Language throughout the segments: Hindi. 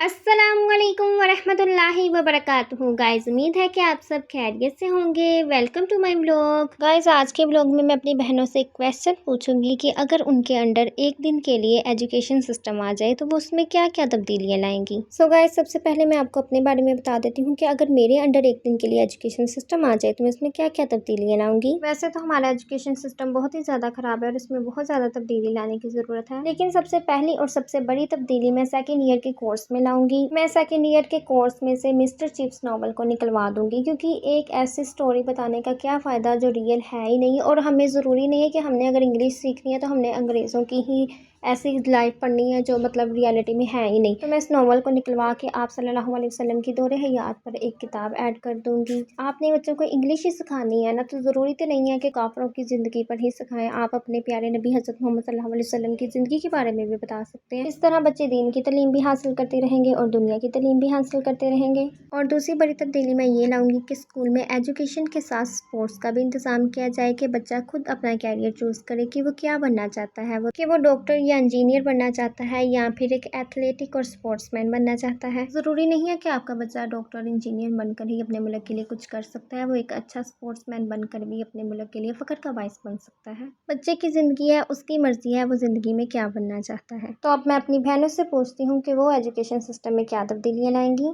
अस्सलामुअलैकुम वरहमतुल्लाहि वबरकातुहू। गाइज़ उम्मीद है कि आप सब खैरियत से होंगे। Welcome to my vlog. Guys आज के व्लॉग में मैं अपनी बहनों से एक क्वेश्चन पूछूंगी कि अगर उनके अंडर एक दिन के लिए एजुकेशन सिस्टम आ जाए तो वो उसमें क्या क्या तब्दीलियाँ लाएंगी। सो गाइज़ सबसे पहले मैं आपको अपने बारे में बता देती हूँ कि अगर मेरे अंडर एक दिन के लिए एजुकेशन सिस्टम आ जाए तो मैं उसमें क्या क्या तब्दीलियाँ लाऊंगी। वैसे तो हमारा एजुकेशन सिस्टम बहुत ही ज़्यादा ख़राब है और इसमें बहुत ज़्यादा तब्दीली लाने की ज़रूरत है, लेकिन सबसे पहली और सबसे बड़ी तब्दीली मैं सेकेंड ईयर के कोर्स में लाऊंगी। मैं सेकेंड ईयर के कोर्स में से मिस्टर चिप्स नॉवल को निकलवा दूंगी, क्योंकि एक ऐसी स्टोरी बताने का क्या फ़ायदा जो रियल है ही नहीं। और हमें ज़रूरी नहीं है कि हमने अगर इंग्लिश सीखनी है तो हमने अंग्रेज़ों की ही ऐसी लाइफ पढ़नी है जो मतलब रियलिटी में है ही नहीं। तो मैं इस नॉवल को निकलवा के आप सल्लल्लाहु अलैहि वसल्लम की दौरे हयात पर एक किताब ऐड कर दूंगी। आपने बच्चों को इंग्लिश ही सिखानी है ना, तो ज़रूरी तो नहीं है कि काफरों की ज़िंदगी पर ही सिखाएं। आप अपने प्यारे नबी हज़रत मोहम्मद सल्लल्लाहु अलैहि वसल्लम की ज़िंदगी के बारे में भी बता सकते हैं। इस तरह बच्चे दीन की तालीम भी हासिल करते रहेंगे और दुनिया की तालीम भी हासिल करते रहेंगे। और दूसरी बड़ी तब्दीली मैं ये लाऊंगी कि स्कूल में एजुकेशन के साथ स्पोर्ट्स का भी इंतज़ाम किया जाए कि बच्चा खुद अपना कैरियर चूज़ करे कि वो क्या बनना चाहता है, वो डॉक्टर या इंजीनियर बनना चाहता है या फिर एक एथलेटिक और स्पोर्ट्समैन बनना चाहता है। ज़रूरी नहीं है कि आपका बच्चा डॉक्टर इंजीनियर बनकर ही अपने मुल्क के लिए कुछ कर सकता है, वो एक अच्छा स्पोर्ट्समैन बनकर भी अपने मुल्क के लिए फ़ख्र का बाइस बन सकता है। बच्चे की ज़िंदगी है, उसकी मर्ज़ी है वो ज़िंदगी में क्या बनना चाहता है। तो अब मैं अपनी बहनों से पूछती हूँ कि वो एजुकेशन सिस्टम में क्या तब्दीलियाँ लाएंगी।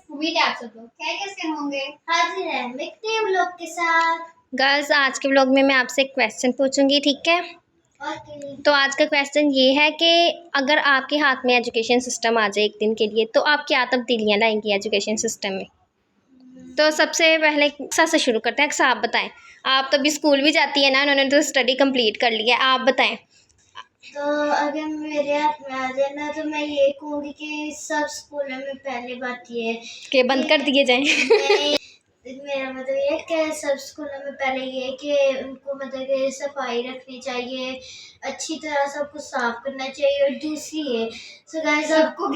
उम्मीद है आप सब लोग खैरियत से होंगे। हाजिर है मैं एक नए व्लॉग के साथ। गर्ल्स आज के व्लॉग में मैं आपसे एक क्वेश्चन पूछूंगी, ठीक है? तो आज का क्वेश्चन ये है कि अगर आपके हाथ में एजुकेशन सिस्टम आ जाए एक दिन के लिए तो आप क्या तब्दीलियाँ लाएंगी एजुकेशन सिस्टम में। तो सबसे पहले अक्सा से शुरू करते हैं। अक्सा आप बताएं, आप तो अभी स्कूल भी जाती है ना, उन्होंने तो स्टडी कंप्लीट कर लिया है, आप बताएं। तो अगर मेरे हाथ में आ जाए ना तो मैं ये कहूँगी कि सब स्कूलों में पहली बात ये है कि बंद कर दिए जाएं। मेरा मतलब ये है कि सब स्कूलों में पहले ये है कि उनको मतलब कि सफाई रखनी चाहिए, अच्छी तरह सब कुछ साफ करना चाहिए। और दूसरी है सो गाइस सबको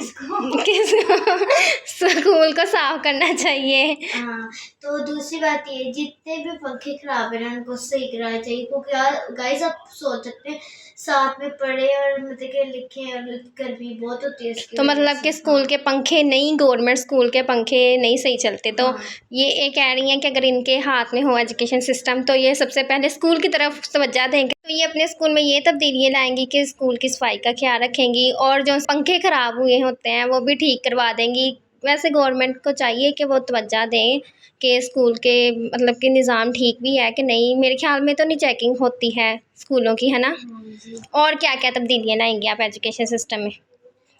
स्कूल को साफ करना चाहिए। हाँ, तो दूसरी बात ये जितने भी पंखे खराब है ना उनको सही कराना चाहिए, क्योंकि गाइस आप सोच सकते हैं साथ में पढ़े और मतलब कि लिखे और गर्मी बहुत होती है। तो मतलब कि स्कूल के पंखे नहीं, गवर्नमेंट स्कूल के पंखे नहीं सही चलते। तो ये कह रही हैं कि अगर इनके हाथ में हो एजुकेशन सिस्टम तो ये सबसे पहले स्कूल की तरफ तवज्जो देंगे। तो ये अपने स्कूल में ये तब्दीलियाँ लाएंगी कि स्कूल की सफाई का ख्याल रखेंगी और जो पंखे ख़राब हुए होते हैं वो भी ठीक करवा देंगी। वैसे गवर्नमेंट को चाहिए कि वो तवज्जो दें कि स्कूल के मतलब कि निज़ाम ठीक भी है कि नहीं। मेरे ख्याल में तो नहीं चेकिंग होती है स्कूलों की, है ना। और क्या क्या तब्दीलियाँ लाएंगी आप एजुकेशन सिस्टम में।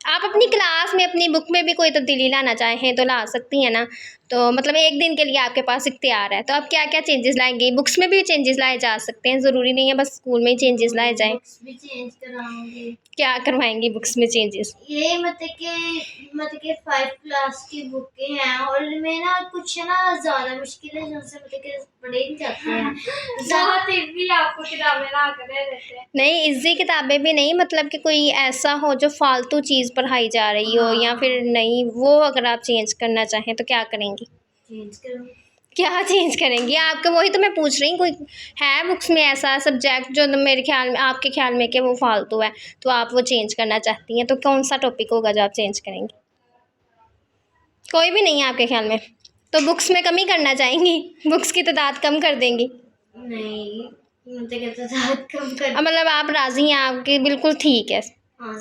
आप अपनी क्लास में अपनी बुक में भी कोई तब्दीली लाना चाहें तो ला सकती हैं ना। तो मतलब एक दिन के लिए आपके पास इख्तियार है, तो आप क्या क्या चेंजेस लाएंगी। बुक्स में भी चेंजेस लाए जा सकते हैं, ज़रूरी नहीं है बस स्कूल में ही चेंजेस लाए जाएं। बुक्स भी चेंज कराऊंगी। क्या करवाएंगी बुक्स में चेंजेस। ये मतलब कि 5 क्लास की बुकें हैं और इनमें ना कुछ ना ज़्यादा मुश्किल है जिनसे मतलब कि पढ़े नहीं जाते हैं। बहुत इजी आपको किताबें ला कर दे देते हैं। नहीं, इजी किताबें भी नहीं, मतलब कि कोई ऐसा हो जो फालतू चीज़ पढ़ाई जा रही हो या फिर नहीं, वो अगर आप चेंज करना चाहें तो क्या करेंगी। चेंज करूँ क्या चेंज करेंगी आपके, वही तो मैं पूछ रही हूँ। कोई है बुक्स में ऐसा सब्जेक्ट जो मेरे ख्याल में आपके ख्याल में कि वो फालतू है तो आप वो चेंज करना चाहती हैं, तो कौन सा टॉपिक होगा जो आप चेंज करेंगी। कोई भी नहीं है आपके ख्याल में, तो बुक्स में कमी करना चाहेंगी, बुक्स की तादाद कम कर देंगी। नहीं मतलब कि तादाद कम कर मतलब आप राज़ी हैं, आपकी बिल्कुल ठीक है। हाँ।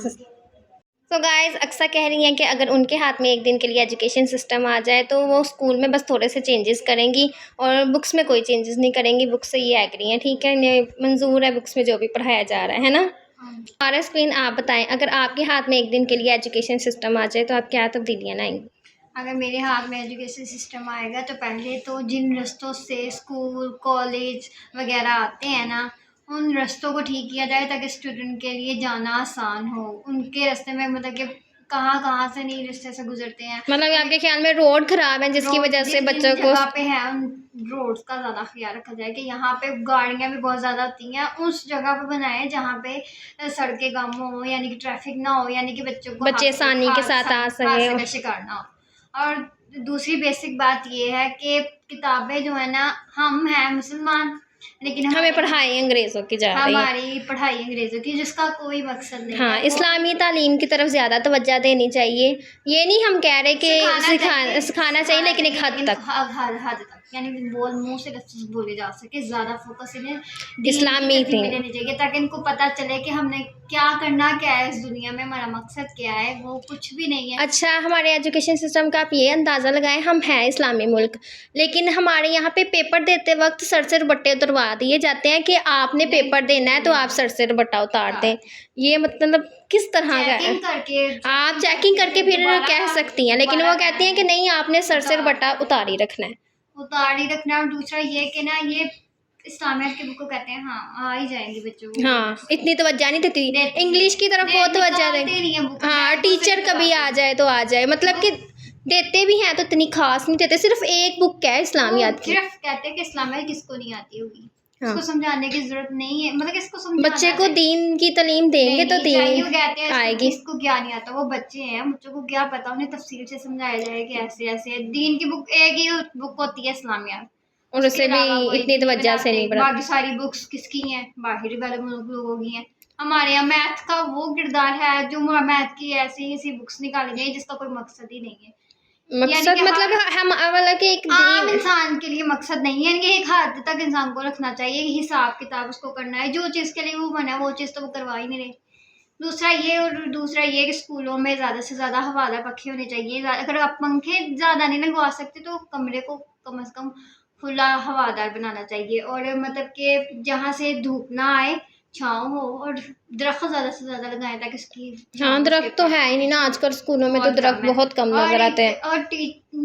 तो गाइस अक्सर कह रही हैं कि अगर उनके हाथ में एक दिन के लिए एजुकेशन सिस्टम आ जाए तो वो स्कूल में बस थोड़े से चेंजेस करेंगी और बुक्स में कोई चेंजेस नहीं करेंगी। बुक्स से ये एग्री हैं, ठीक है, इन्हें मंजूर है बुक्स में जो भी पढ़ाया जा रहा है ना। हमारा स्क्रीन आप बताएं, अगर आपके हाथ में एक दिन के लिए एजुकेशन सिस्टम आ जाए तो आप क्या तब्दीलियाँ लाएंगी। अगर मेरे हाथ में एजुकेशन सिस्टम आएगा तो पहले तो जिन रास्तों से स्कूल कॉलेज वगैरह आते हैं ना उन रास्तों को ठीक किया जाए ताकि स्टूडेंट के लिए जाना आसान हो। उनके रास्ते में मतलब कि कहाँ से नहीं रास्ते से गुजरते हैं, मतलब आपके ख्याल में रोड खराब है जिसकी वजह से बच्चों को जगह पे है उन रोड्स का ज़्यादा ख्याल रखा जाए कि यहाँ पे गाड़ियाँ भी बहुत ज़्यादा आती हैं, उस जगह पे बनाए जहाँ पे सड़कें कम हो, यानी कि ट्रैफिक ना हो, यानी कि बच्चे आसानी के साथ आ सके का शिकार ना हो। और दूसरी बेसिक बात ये है कि किताबें जो है ना, हम हैं मुसलमान लेकिन हमें पढ़ाई अंग्रेज़ों की जा रही है। हमारी पढ़ाई अंग्रेज़ों की, जिसका कोई मकसद नहीं हाँ, है। इस्लामी तालीम की तरफ ज़्यादा तवज्जो देनी चाहिए। ये नहीं हम कह रहे कि सिखाना चाहिए, लेकिन एक हद तक, हद तक, यानी कि बोल मुंह से लफ्ज़ बोले जा सके, ज़्यादा फोकस इन्हें दीन की इस्लामी तरफ में थी। देनी चाहिए, ताकि इनको पता चले कि हमने क्या करना, क्या है इस दुनिया में, हमारा मकसद क्या है, वो कुछ भी नहीं है। अच्छा, हमारे एजुकेशन सिस्टम का आप ये अंदाज़ा लगाएं, हम हैं इस्लामी मुल्क, लेकिन हमारे यहाँ पे पेपर देते वक्त सर से दुपट्टे उतरवा दिए जाते हैं कि आपने पेपर देना है तो आप सर से दुपट्टा उतार दें। ये मतलब किस तरह का है? चेकिंग करके आप चेकिंग करके फिर कह सकती हैं, लेकिन वो कहती हैं कि नहीं, आपने सर से दुपट्टा उतार ही रखना है। उतार ही रखना। और दूसरा ये कि ना, ये इस्लामियत की बुक को कहते हैं, हाँ आ ही जाएंगी बच्चों को। हाँ, इतनी तवज्जो नहीं देती। इंग्लिश की तरफ बहुत तवज्जो नहीं है बुक। हाँ, टीचर कभी आ जाए तो आ जाए, मतलब कि देते भी हैं तो इतनी खास नहीं देते। सिर्फ एक बुक है इस्लामियात की। सिर्फ कहते हैं कि इस्लामियत किसको नहीं आती होगी, हाँ। इसको समझाने की जरूरत नहीं है, मतलब इसको समझाना बच्चे को दीन की तालीम देंगे तो दीन आएगी। इसको क्या नहीं आता, वो बच्चे हैं, बच्चों को क्या पता, उन्हें तफसील से समझाया जाए कि ऐसे ऐसे। दीन की बुक एक ही बुक होती है इस्लामियात, और उससे भी इतनी तवज्जो से नहीं पढ़ाते। बाकी सारी बुक्स किसकी हैं, बाहरी वाले लोगों की हैं। हमारे यहाँ मैथ का वो किरदार है जो मैथ की ऐसी ऐसी बुक्स निकाली गई जिसका कोई मकसद ही नहीं है। मकसद मतलब हम वाला कि एक आम इंसान के लिए मकसद नहीं है, एक हद तक इंसान को रखना चाहिए, हिसाब किताब उसको करना है, जो चीज़ के लिए वो बना है वो चीज़ तो वो करवा ही नहीं रहे। दूसरा ये कि स्कूलों में ज़्यादा से ज़्यादा हवाला पखे होने चाहिए। अगर आप पंखे ज़्यादा नहीं लगवा सकते तो कमरे को कम से कम खुला हवादार बनाना चाहिए, और मतलब कि जहाँ से धूप ना आए, छाँव हो, और दरख्त ज़्यादा से ज़्यादा लगाएं ताकि इसकी। हाँ, दरख्त तो है ही नहीं ना आजकल स्कूलों में, तो दरख्त बहुत कम नजर आते हैं। और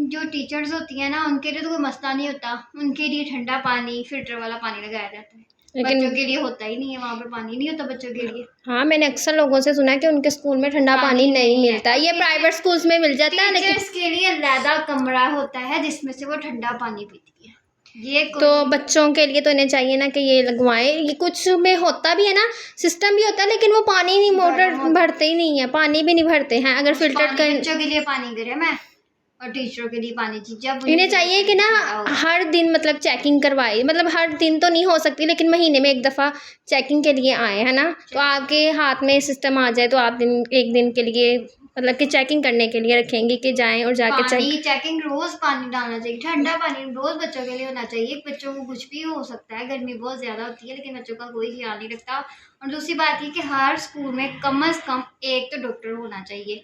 जो टीचर्स होती है ना, उनके लिए तो कोई मसला नहीं होता, उनके लिए ठंडा पानी, फिल्टर वाला पानी लगाया जाता है, लेकिन बच्चों के लिए होता ही नहीं है, वहाँ पे पानी नहीं होता बच्चों के लिए। हाँ, मैंने अक्सर लोगों से सुना है कि उनके स्कूल में ठंडा पानी नहीं मिलता। ये प्राइवेट स्कूल्स में मिल जाता है, लेकिन इसके लिए अलग कमरा होता है जिसमें से वो ठंडा पानी पीती है। ये तो बच्चों के लिए तो इन्हें चाहिए ना कि ये लगवाएं। ये कुछ में होता भी है ना, सिस्टम भी होता है, लेकिन वो पानी नहीं, मोटर भरते ही नहीं है, पानी भी नहीं भरते हैं। अगर फिल्टर कर बच्चों के लिए पानी करे मैं, और टीचरों के लिए पानी चाहिए। इन्हें चाहिए कि ना हर दिन मतलब चेकिंग करवाए, मतलब हर दिन तो नहीं हो सकती, लेकिन महीने में एक दफ़ा चेकिंग के लिए आए, है ना। तो आपके हाथ में सिस्टम आ जाए तो आप एक दिन के लिए मतलब कि चेकिंग करने के लिए रखेंगे कि जाएं और जाके चेकिंग रोज पानी डालना चाहिए, ठंडा पानी रोज बच्चों के लिए होना चाहिए। बच्चों को कुछ भी हो सकता है, गर्मी बहुत ज्यादा होती है, लेकिन बच्चों का कोई ख्याल नहीं रखता। और दूसरी बात ये कि हर स्कूल में कम से कम एक तो डॉक्टर होना चाहिए,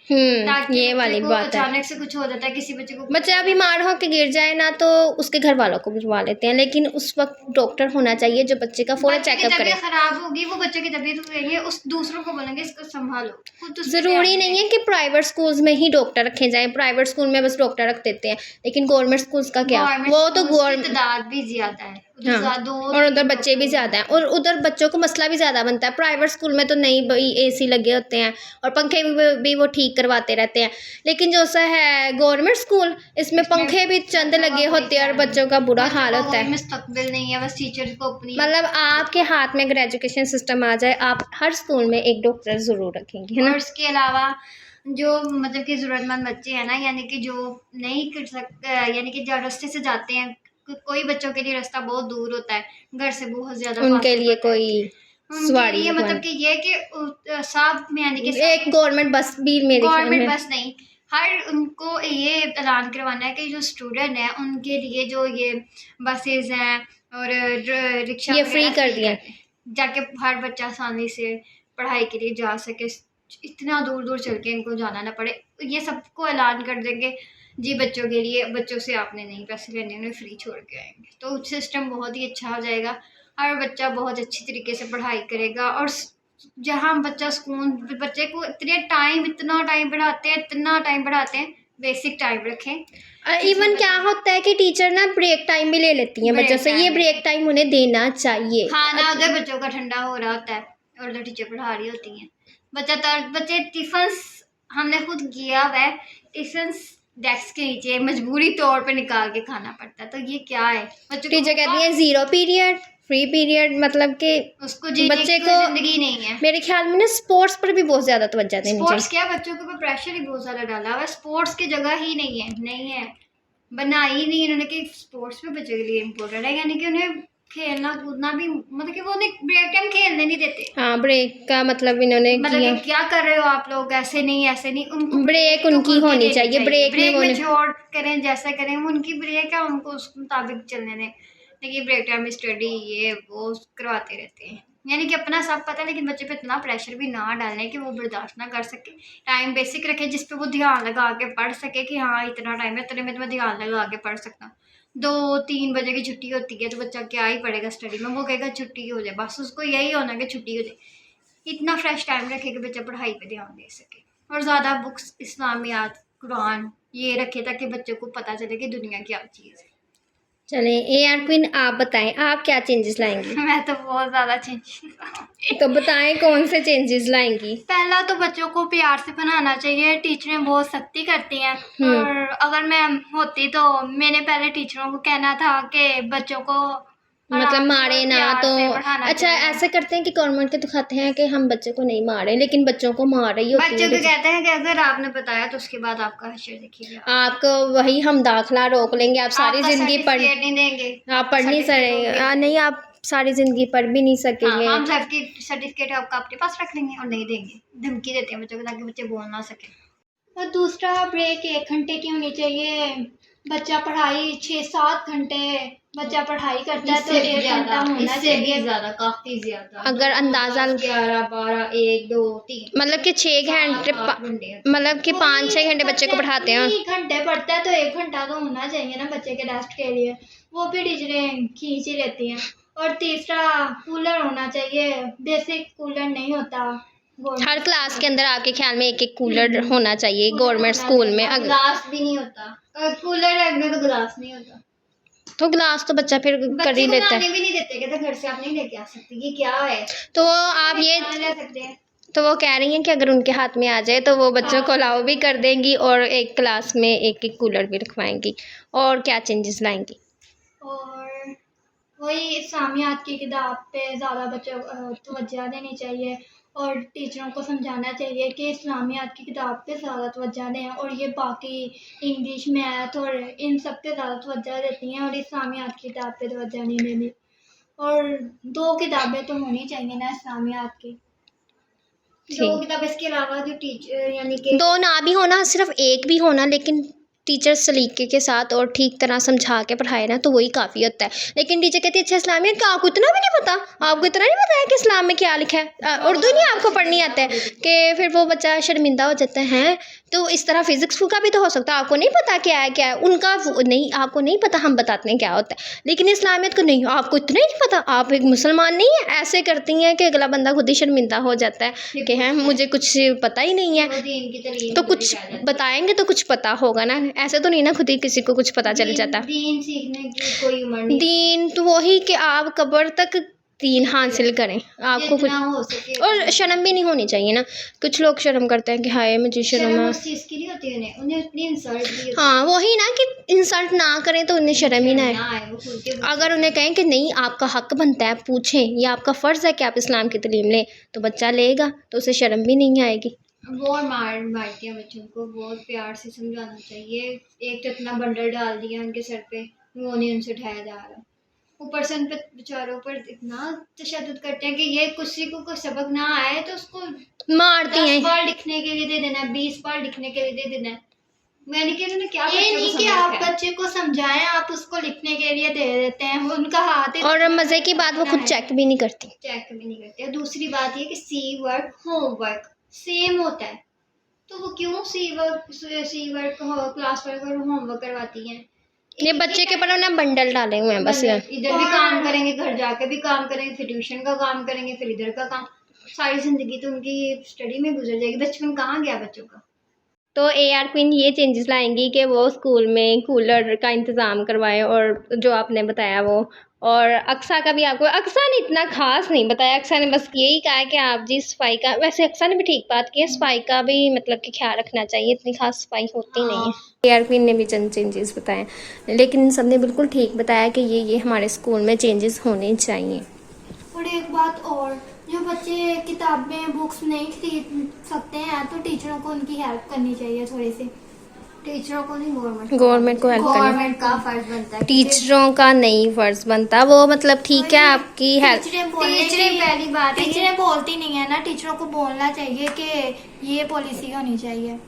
ताकि ये वाली बात है। अचानक से कुछ हो जाता है किसी बच्चे को, बच्चा बीमार हो के गिर जाए ना, तो उसके घर वालों को भिजवा लेते हैं, लेकिन उस वक्त डॉक्टर होना चाहिए जो बच्चे का फौरन चेकअप करे। खराब होगी वो बच्चे की तबीयत रहेगी, उस दूसरों को बोलेंगे इसको संभालो। जरूरी नहीं है कि प्राइवेट स्कूल्स में ही डॉक्टर रखे जाएं। प्राइवेट स्कूल में बस डॉक्टर रख देते हैं, लेकिन गवर्नमेंट स्कूल्स का क्या, वो तो गवर्नमेंट भी ज्यादा है। हाँ, और उधर बच्चे भी ज़्यादा हैं, और उधर बच्चों को मसला भी ज़्यादा बनता है। प्राइवेट स्कूल में तो नहीं भाई, एसी लगे होते हैं और पंखे भी वो ठीक करवाते रहते हैं, लेकिन जो सा है गवर्नमेंट स्कूल, इसमें पंखे भी चंद लगे होते हैं और बच्चों का बुरा हाल होता है। मुस्तकबिल नहीं है, बस टीचर को अपनी, मतलब आपके हाथ में अगर एजुकेशन सिस्टम आ जाए, आप हर स्कूल में एक डॉक्टर ज़रूर रखेंगे, है ना। और इसके अलावा जो मतलब कि ज़रूरतमंद बच्चे हैं ना, यानी कि जो नहीं कर सकते, यानी कि जो रास्ते से जाते हैं, कोई बच्चों के लिए रास्ता बहुत दूर होता है, घर से बहुत ज़्यादा, उनके लिए कोई सवारी, मतलब कि ये कि साहब में, यानी कि एक गवर्नमेंट बस भी, मेरी गवर्नमेंट बस नहीं, हर उनको ये ऐलान करवाना है कि जो स्टूडेंट हैं उनके लिए जो ये बसेस हैं और रिक्शा ये फ्री कर दिया, जाके हर बच्चा आसानी से पढ़ाई के लिए जा सके, इतना दूर दूर चल के इनको जाना ना पड़े। ये सबको ऐलान कर देंगे जी, बच्चों के लिए, बच्चों से आपने नहीं पैसे लेने, उन्हें फ्री छोड़ के आएंगे, तो सिस्टम बहुत ही अच्छा हो जाएगा। हर बच्चा बहुत अच्छी तरीके से पढ़ाई करेगा, और जहाँ बच्चा स्कूल, बच्चे को इतना टाइम पढ़ाते हैं, बेसिक टाइम रखें। इवन क्या होता है कि टीचर ना ब्रेक टाइम भी ले लेती हैं बच्चों से, ये ब्रेक टाइम उन्हें देना चाहिए। खाना अगर बच्चों का ठंडा हो रहा होता है और टीचर पढ़ा रही होती हैं, बच्चे टिफिन, हमने खुद किया हुआ है, टिफिन डेस्क के नीचे मजबूरी तौर पे निकाल के खाना पड़ता है, तो ये क्या है। टीचर कहती है 0 पीरियड, फ्री पीरियड, मतलब कि उसको बच्चे को जिंदगी नहीं है। मेरे ख्याल में ना स्पोर्ट्स पर भी बहुत ज्यादा तवज्जो देनी चाहिए। स्पोर्ट्स क्या, बच्चों के ऊपर प्रेशर ही बहुत ज्यादा डाला हुआ है, स्पोर्ट्स की जगह ही नहीं है, बनाई नहीं इन्होंने कि स्पोर्ट्स में बच्चों के लिए इम्पोर्टेंट है, यानी कि उन्हें खेलना कूदना भी, मतलब कि वो उन्हें ब्रेक टाइम खेलने नहीं देते। हाँ, ब्रेक का मतलब इन्होंने मतलब किया। कि क्या कर रहे हो आप लोग, ऐसे नहीं ऐसे नहीं, उनको ब्रेक तो उनकी खुल के होनी देनी चाहिए, ब्रेक में वो में नहीं। जो और करें जैसा करें, वो उनकी ब्रेक है, उनको उस मुताबिक चलने दें। लेकिन ब्रेक टाइम में स्टडी ये वो करवाते रहते हैं, यानी कि अपना सब पता है, लेकिन बच्चे पे इतना प्रेशर भी ना डालें कि वो बर्दाश्त ना कर सके। टाइम बेसिक रखें जिस पे वो ध्यान लगा के पढ़ सके कि हाँ इतना टाइम है, इतने में तो मैं ध्यान लगा के पढ़ सकता हूँ। 2-3 बजे की छुट्टी होती है तो बच्चा क्या ही पढ़ेगा स्टडी में, वो कहेगा छुट्टी हो जाए, बस उसको यही होना कि छुट्टी हो जाए। इतना फ्रेश टाइम रखे कि बच्चा पढ़ाई पे ध्यान दे सके, और ज़्यादा बुक्स इस्लामियात कुरान ये रखे ताकि बच्चों को पता चले कि दुनिया क्या चीज़ है। चले AR क्वीन, आप बताएं आप क्या चेंजेस लाएंगी? मैं तो बहुत ज़्यादा चेंज तो बताएं कौन से चेंजेस लाएंगी? पहला तो बच्चों को प्यार से पढ़ाना चाहिए। टीचरें बहुत सख्ती करती हैं, और अगर मैं होती तो मैंने पहले टीचरों को कहना था कि बच्चों को मतलब आराम से मारे और ना प्यार तो। से पढ़ाना अच्छा, चाहिए। ऐसे करते हैं कि गवर्नमेंट के दिखाते हैं कि हम बच्चे को नहीं मारे, लेकिन बच्चों को मार रही होती बच्चों है को कहते हैं कि अगर आपने बताया तो उसके बाद आपका हश्र देखिएगा, आपको वही हम दाखला रोक लेंगे, आप सारी आपका जिंदगी पढ़ सर्टिफिकेट नहीं देंगे। आप पढ़ नहीं सर्टिफिकेट सके नहीं, आप सारी जिंदगी पढ़ भी नहीं हाँ, सकेंगे। हम सर्टिफिकेट आपका अपने पास रख लेंगे और नहीं देंगे, धमकी देते हैं बच्चों को ताकि बच्चे बोल ना सके। और दूसरा, ब्रेक 1 घंटे की होनी चाहिए। बच्चा पढ़ाई 6-7 घंटे बच्चा पढ़ाई करता है तो 1 घंटा होना चाहिए, ज्यादा काफी ज्यादा। अगर अंदाजा 11, 12, 1, 2, 3 मतलब कि 6 घंटे मतलब कि 5-6 घंटे बच्चे को पढ़ाते हैं। 3 घंटे पढ़ता है तो 1 घंटा तो होना चाहिए ना बच्चे के रेस्ट के लिए, वो भी टीचरें खींच ही लेती हैं। और तीसरा, कूलर होना चाहिए। बेसिक कूलर नहीं होता हर क्लास के अंदर आपके ख्याल में एक कूलर होना चाहिए गवर्नमेंट स्कूल में। ग्लास भी नहीं होता, कूलर में तो ग्लास नहीं होता, तो ग्लास तो बच्चा फिर कर ही लेता है। भी नहीं देते, कहते घर से आप नहीं लेके आ सकते, ये क्या है। तो आप ये ले सकते हैं। तो वो कह रही हैं कि अगर उनके हाथ में आ जाए तो वो बच्चों को अलाउ भी कर देंगी और एक क्लास में एक एक कूलर भी रखवाएंगी। और क्या चेंजेस लाएंगी? और वही इस्लामियात की किताब पे ज़्यादा बच्चों तवज्जो देनी चाहिए, और टीचरों को समझाना चाहिए कि इस्लामियात की किताब पे ज़्यादा तवज्जो दें, और ये बाकी इंग्लिश मैथ और इन सब पे ज़्यादा तवज्जो देती हैं और इस्लामियात की किताब पे तवज्जो नहीं देती। और 2 किताबें तो होनी चाहिए ना इस्लामियात की, 2 किताबें। इसके अलावा जो टीचर यानी कि 2 ना भी होना, सिर्फ एक भी होना, लेकिन टीचर सलीके के साथ और ठीक तरह समझा के पढ़ाए ना तो वही काफ़ी होता है। लेकिन टीचर कहती है अच्छा इस्लामियत का आपको इतना भी नहीं पता, आपको इतना नहीं पता है कि इस्लाम में क्या लिखा है, उर्दू नहीं आपको पढ़नी आता है, कि फिर वो बच्चा शर्मिंदा हो जाता है। तो इस तरह फिजिक्स का भी तो हो सकता है आपको नहीं पता क्या है उनका नहीं, आपको नहीं पता, हम बताते हैं क्या होता है। लेकिन इस्लामियत को नहीं, आपको इतना ही नहीं पता, आप एक मुसलमान नहीं है। ऐसे करती हैं कि अगला बंदा खुद ही शर्मिंदा हो जाता है कि हैं मुझे कुछ पता ही नहीं है। तो कुछ बताएंगे तो कुछ पता होगा ना, ऐसे तो नहीं ना खुद ही किसी को कुछ पता चल जाता। दीन सीखने की कोई उम्र नहीं। दीन तो वही कि आप कब्र तक दीन हासिल करें, आपको कुछ हो सके। और शर्म भी नहीं होनी चाहिए ना। कुछ लोग शर्म करते हैं कि हाय मुझे शर्म है। उस चीज़ की नहीं होती उन्हें उतनी इंसल्ट भी होती। हाँ वही ना कि इंसल्ट ना करें तो उन्हें शर्म ही ना है। अगर उन्हें कहें कि नहीं आपका हक बनता है पूछें या आपका फ़र्ज़ है कि आप इस्लाम की तालीम लें, तो बच्चा लेगा तो उसे शर्म भी नहीं आएगी। बहुत मारती हैं बच्चों को, बहुत प्यार से समझाना चाहिए। एक तो इतना बंडल डाल दिया उनके सर पे, वो नहीं उनसे उठाया जा रहा, ऊपर से उन पे बेचारों पर इतना तशद्दुद करते हैं कि ये किसी को कोई सबक ना आए तो उसको मारती हैं। 10 बार लिखने के लिए दे देना है, 20 बार लिखने के लिए दे देना है। मैंने कि उन्होंने क्या ये नहीं कि आप बच्चे को समझाएं, आप उसको लिखने के लिए दे देते हैं, उनका हाथ और मज़े की बात वो खुद चेक भी नहीं करती। चेक भी नहीं करते। दूसरी बात ये कि सी वर्क होमवर्क सेम होता है, तो वो क्यों सी वर्क क्लास वर्क और होमवर्क करवाती हैं। ये बच्चे के ऊपर उन्होंने बंडल डाले हुए हैं बस। इधर भी काम करेंगे, घर जाके भी काम करेंगे, फिर ट्यूशन का काम करेंगे, फिर इधर का काम, सारी जिंदगी तो उनकी स्टडी में गुजर जाएगी। बचपन कहाँ गया बच्चों का। तो AR क्वीन ये चेंजेस लाएंगी कि वो स्कूल में कूलर का इंतज़ाम करवाएं और जो आपने बताया वो, और अक्सा का भी आपको, अक्सा ने इतना खास नहीं बताया, अक्सा ने बस यही कहा कि आप जी सफाई का, वैसे अक्सा ने भी ठीक बात की है, सफाई का भी मतलब कि ख्याल रखना चाहिए, इतनी खास सफाई होती नहीं है। AR क्वीन ने भी चंद चेंजेस बताए, लेकिन सब ने बिल्कुल ठीक बताया कि ये हमारे स्कूल में चेंजेस होने चाहिए। और एक बात और, जो बच्चे किताबें बुक्स नहीं खरीद सकते हैं तो टीचरों को उनकी हेल्प करनी चाहिए थोड़ी सी। टीचरों को नहीं, गवर्नमेंट को हेल्प करनी, गवर्नमेंट का फर्ज बनता है। टीचरों का नहीं फर्ज बनता वो, मतलब ठीक है आपकी हेल्प। टीचरें पहली बात है, टीचरें बोलती नहीं है ना, टीचरों को बोलना चाहिए कि ये पॉलिसी होनी चाहिए।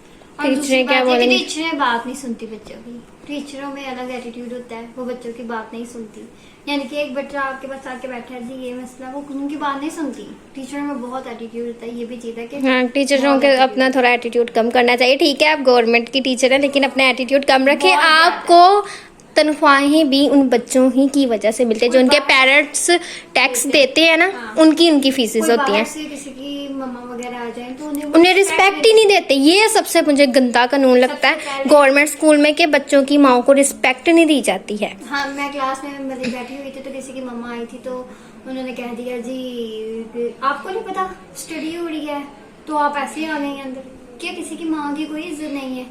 और दूसरी टीचरें क्या बात है कि बोलेंगी? टीचरें बात नहीं सुनती बच्चों की। टीचरों में अलग एटीट्यूड होता है, वो बच्चों की बात नहीं सुनती। यानी कि एक बच्चा आपके पास आके बैठा है जी ये मसला, वो उनकी बात नहीं सुनती। टीचरों में बहुत एटीट्यूड होता है, ये भी चीज है कि हाँ, टीचरों के अपना थोड़ा एटीट्यूड कम करना चाहिए। ठीक है आप गवर्नमेंट की टीचर है, लेकिन अपना एटीट्यूड कम रखें। बहुत ज्यादा। आपको तनख्वाहें भी उन बच्चों ही की वजह से मिलते हैं जो उनके पेरेंट्स टैक्स देते हैं ना, हाँ। उनकी फीसेस कोई होती बाहर हैं। से किसी की मम्मा वगैरह आ जाए तो उन्हें रिस्पेक्ट ही नहीं देते। ये सबसे मुझे गंदा कानून लगता है पहले- गवर्नमेंट स्कूल में कि बच्चों की माओ को रिस्पेक्ट नहीं दी जाती है। हाँ, मैं क्लास में मतलब बैठी हुई थी तो किसी की मम्मा आई थी तो उन्होंने कह दिया जी आपको नहीं पता स्टडी हो रही है तो आप ऐसे ही आ गए अंदर। क्या किसी की माँ की कोई इज्जत नहीं है?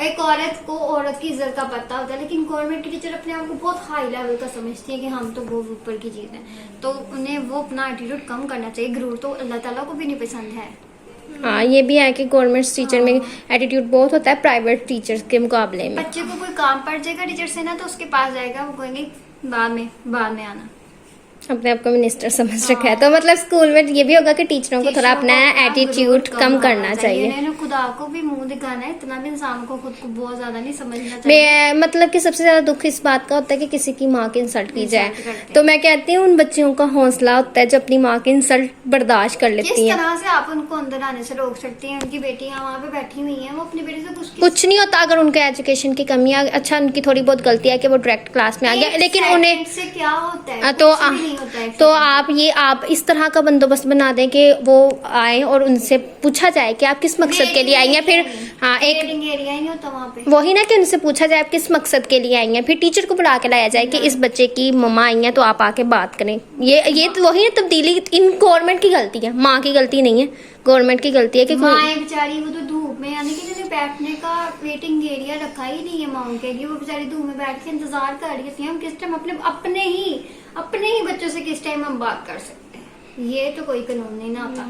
एक औरत को औरत की इज्जत का पता होता है, लेकिन गवर्नमेंट की टीचर अपने आप को बहुत हाई लेवल का समझती है कि हम तो बहुत ऊपर की चीज है। तो उन्हें वो अपना एटीट्यूड कम करना चाहिए। गुरूर तो अल्लाह ताला को भी नहीं पसंद है। हाँ, ये भी है कि गवर्नमेंट टीचर में एटीट्यूड बहुत होता है प्राइवेट टीचर्स के मुकाबले में। बच्चे को कोई काम पड़ जाएगा टीचर से ना तो उसके पास जाएगा, वो कहेंगे बाद में आना। अपने आप को मिनिस्टर समझ रखा है। तो मतलब स्कूल में ये भी होगा कि टीचरों को थोड़ा अपना एटीट्यूड कम करना चाहिए। इन्हें खुदा को भी मुंह दिखाना है, इतना भी इंसान को खुद को बहुत ज्यादा नहीं समझना चाहिए। मतलब कि सबसे ज्यादा दुख इस बात का होता है कि किसी की माँ की इंसल्ट की जाए। इंसल्ट करते हैं। तो मैं कहती हूँ उन बच्चियों का हौसला होता है जो अपनी माँ की इंसल्ट बर्दाश्त कर किस लेती हैं। तरह से आप उनको अंदर आने से रोक सकती हैं? उनकी बेटियां वहाँ पे बैठी हुई हैं, वो अपनी बेटी से कुछ नहीं होता अगर उनके एजुकेशन की कमी आ, अच्छा उनकी थोड़ी बहुत गलती है कि वो डायरेक्ट क्लास में आ गया, लेकिन उन्हें से क्या होता है? तो कुछ भी नहीं होता है। तो आप इस तरह का बंदोबस्त बना दें कि वो आए और उनसे पूछा जाए कि आप किस मकसद के लिए आई हैं। फिर हाँ, एक रेटिंग एरिया ही नहीं होता वहाँ पे। वही ना कि उनसे पूछा जाए आप किस मकसद के लिए आई हैं, फिर टीचर को बुला के लाया जाए कि इस बच्चे की मम्मा आई हैं तो आप आके बात करें। ये तो वही है तब्दीली। इन गवर्नमेंट की गलती है, माँ की गलती नहीं है, गवर्नमेंट की गलती है कि माएँ बेचारी वो तो धूप में, यानी कि जिन्हें बैठने का वेटिंग एरिया रखा ही नहीं है माओ के लिए, वो बेचारी धूप में बैठ के इंतजार कर रही थी हम किस टाइम अपने ही बच्चों से किस टाइम हम बात कर सकते हैं। ये तो कोई कानून नहीं ना आता।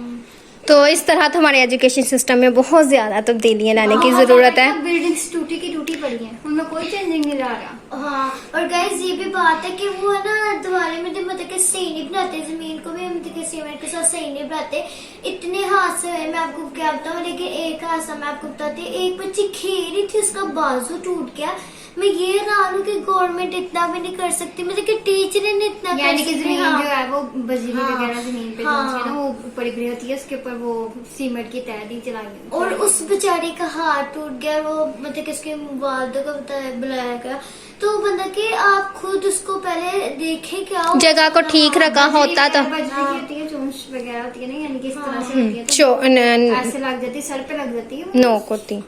तो इस तरह तो हमारे एजुकेशन सिस्टम में बहुत ज्यादा तब्दीलियां लाने की जरूरत है। बिल्डिंग्स टूटी की टूटी पड़ी हैं, उनमें कोई चेंजिंग नहीं ला रहा। हाँ, और गाइस ये भी बात है कि वो है ना दोबारा में मतलब कि सही नहीं बनाते, जमीन को भी मतलब कि सीमेंट के साथ सही नहीं बनाते। इतने हादसे हुए, मैं आपको क्या बताऊँ, लेकिन एक हादसा मैं आपको बताती हूँ। एक बच्ची खेल रही थी, उसका बाजू टूट गया। मैं ये हैरान हूँ कि गवर्नमेंट इतना भी नहीं कर सकती, मतलब कि टीचर ने इतना यानी कि कर सकती। जमीन हाँ। जो है वो बजरी हाँ। वगैरह जमीन पे हाँ। जो है ना वो ऊपर गिरी होती है, उसके ऊपर वो सीमेंट की तह दी चलाई और उस बेचारी का हाथ टूट गया। वो मतलब कि उसके वालिदा को बुलाया गया। तो बंदा कि आप खुद उसको पहले देखे क्या हो, जगह को ठीक रखा होता तो बजरी की होती है, चोंच वगैरह होती है ना, यानी कि इस तरह से होती है तो ऐसे लग जाती है, सर पे लग जाती है। नोक होती।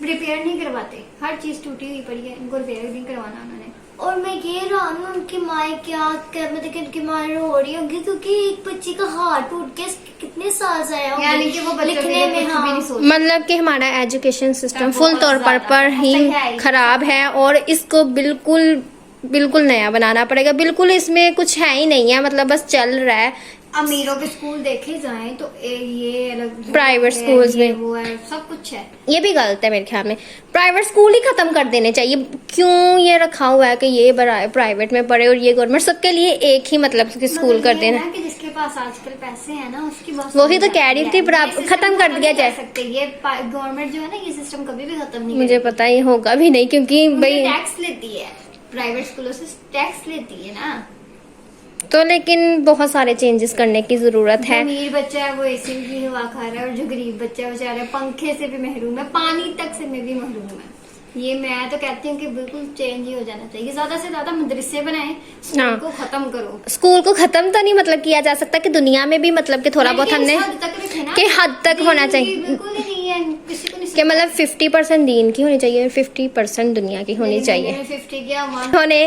रिपेयर नहीं करवाते, हर चीज टूटी हुई पड़ी है, इनको रिपेयर नहीं करवाना उन्होंने। और मैं ये हैरान हूँ उनकी माए क्या मतलब कि उनकी माए रो रही होगी क्योंकि एक बच्ची का हाथ टूट गया, कितने साल जाया होंगे यानी कि वो बच्चों के लिए कुछ भी नहीं सोच मतलब कि हमारा एजुकेशन सिस्टम बहुत फुल तौर पर ज्यादा ही ऐसा है ही। खराब है और इसको बिल्कुल नया बनाना पड़ेगा। बिल्कुल इसमें कुछ है ही नहीं है, मतलब बस चल रहा है। अमीरों के स्कूल देखे जाएं तो ये अलग, प्राइवेट है, स्कूल्स ये में वो है, सब कुछ है। ये भी गलत है मेरे ख्याल में। प्राइवेट स्कूल ही खत्म कर देने चाहिए। क्यों ये रखा हुआ है कि ये प्राइवेट में पढ़े और ये गवर्नमेंट, सबके लिए एक ही मतलब कि स्कूल कर देना। कि जिसके पास आजकल पैसे हैं ना उसकी बस वही तो कह रही थी, खत्म कर दिया जाए। सकते ये गवर्नमेंट जो है ना ये सिस्टम कभी भी खत्म नहीं मुझे पता ही होगा भी नहीं क्योंकि भाई टैक्स लेती है, प्राइवेट स्कूलों से टैक्स लेती है ना। तो लेकिन बहुत सारे चेंजेस करने की जरूरत जो है। अमीर बच्चा है वो एसी की हवा खा रहा है और जो गरीब बच्चा है बेचारा पंखे से भी महरूम है, पानी तक से में भी महरूम है। ये मैं तो कहती हूँ कि बिल्कुल चेंज ही हो जाना चाहिए। ज्यादा से ज्यादा मदरसे बनाएं, स्कूल हाँ। को खत्म करो। स्कूल को खत्म तो नहीं मतलब किया जा सकता कि दुनिया में भी मतलब कि थोड़ा बहुत हमने कि हद तक होना चाहिए बिल्कुल ही नहीं है, किसी को नहीं कि मतलब 50% दीन की होनी चाहिए और 50% दुनिया की होनी चाहिए। 50 किया हुआ। उन्होंने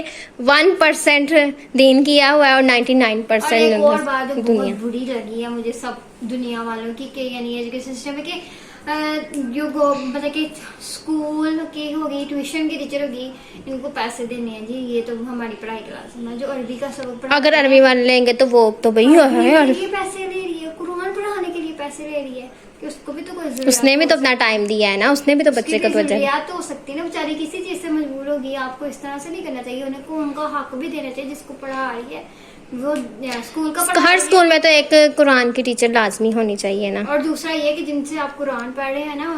1% दीन किया हुआ है और 99% और एक और बात बहुत दुनिया। बुरी लगी है मुझे सब दुनिया वालों की कि यानी एजुकेशन सिस्टम में कि जो मतलब कि स्कूल की होगी, ट्यूशन की टीचर होगी, इनको पैसे देने हैं जी, ये तो हमारी पढ़ाई क्लास है। जो अरबी का सबक अगर अरबी वाले लेंगे तो वो तो भाई है ये पैसे ले रही है, कुरान पढ़ाने के लिए पैसे ले रही है, कि उसको भी तो कोई ज़रूरत उसने भी तो अपना टाइम दिया है ना, उसने भी तो बच्चे को वजह। ज़रूरियात तो हो सकती है ना, बेचारी किसी चीज़ से मजबूर होगी। आपको इस तरह से नहीं करना चाहिए, उनको उनका हक भी देना चाहिए। जिसको पढ़ा रही है वो स्कूल का पढ़ा हर रही है। स्कूल में तो एक कुरान की टीचर लाजमी होनी चाहिए ना। और दूसरा ये कि जिनसे आप कुरान पढ़ रहे हैं ना,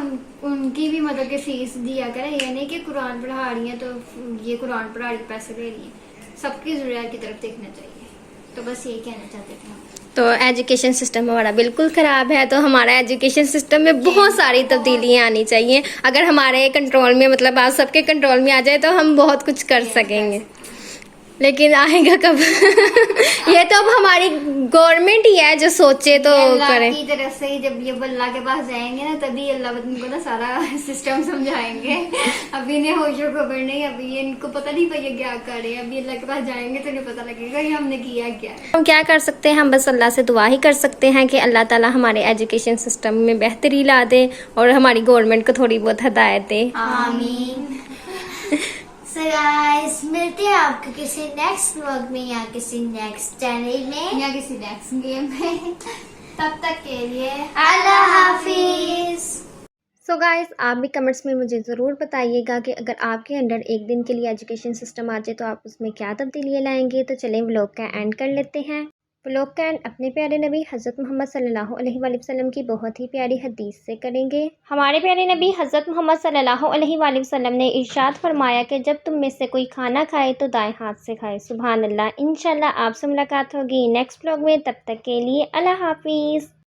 उनकी भी मतलब कि फीस दिया करें। ये नहीं कि कुरान पढ़ा रही हैं तो ये कुरान पढ़ा रही पैसे दे रही है। सबकी ज़रूरियात की तरफ देखना चाहिए। तो बस यही कहना चाहते थे हम। तो एजुकेशन सिस्टम हमारा बिल्कुल ख़राब है, तो हमारा एजुकेशन सिस्टम में बहुत सारी तब्दीलियाँ आनी चाहिए। अगर हमारे कंट्रोल में, मतलब आप सबके कंट्रोल में आ जाए तो हम बहुत कुछ कर सकेंगे, लेकिन आएगा कब? ये तो अब हमारी गवर्नमेंट ही है जो सोचे तो अल्लाह करे। की तरफ से ही जब ये अल्लाह के पास जाएंगे ना, तभी अल्लाह उनको ना सारा सिस्टम समझाएंगे। अभी इन्हें होशो खबर नहीं, अभी ये इनको पता नहीं भैया क्या कर रहे हैं। अभी अल्लाह के पास जाएंगे तो इन्हें पता लगेगा ये हमने किया क्या है। हम क्या कर सकते हैं? हम बस अल्लाह से दुआ ही कर सकते हैं कि अल्लाह ताला हमारे एजुकेशन सिस्टम में बेहतरी ला दे और हमारी गवर्नमेंट को थोड़ी बहुत हिदायत दे। आमीन। सो गाइस, मिलते हैं आपको किसी नेक्स्ट व्लॉग में या किसी नेक्स्ट चैनल में या किसी नेक्स्ट गेम में। तब तक के लिए अल्लाह हाफिज। सो गाइस, आप भी कमेंट्स में मुझे ज़रूर बताइएगा कि अगर आपके अंडर एक दिन के लिए एजुकेशन सिस्टम आ जाए तो आप उसमें क्या तब्दीलियाँ लाएंगे। तो चलें व्लॉग का एंड कर लेते हैं। व्लॉग का एंड अपने प्यारे नबी हज़रत मोहम्मद सल्लल्लाहु अलैहि वसल्लम की बहुत ही प्यारी हदीस से करेंगे। हमारे प्यारे नबी हज़रत मोहम्मद सल्लल्लाहु अलैहि वसल्लम ने इरशाद फरमाया कि जब तुम में से कोई खाना खाए तो दाएं हाथ से खाए। सुभान अल्लाह। इंशाल्लाह आपसे मुलाकात होगी नेक्स्ट व्लॉग में। तब तक के लिए अल्लाह हाफिज़।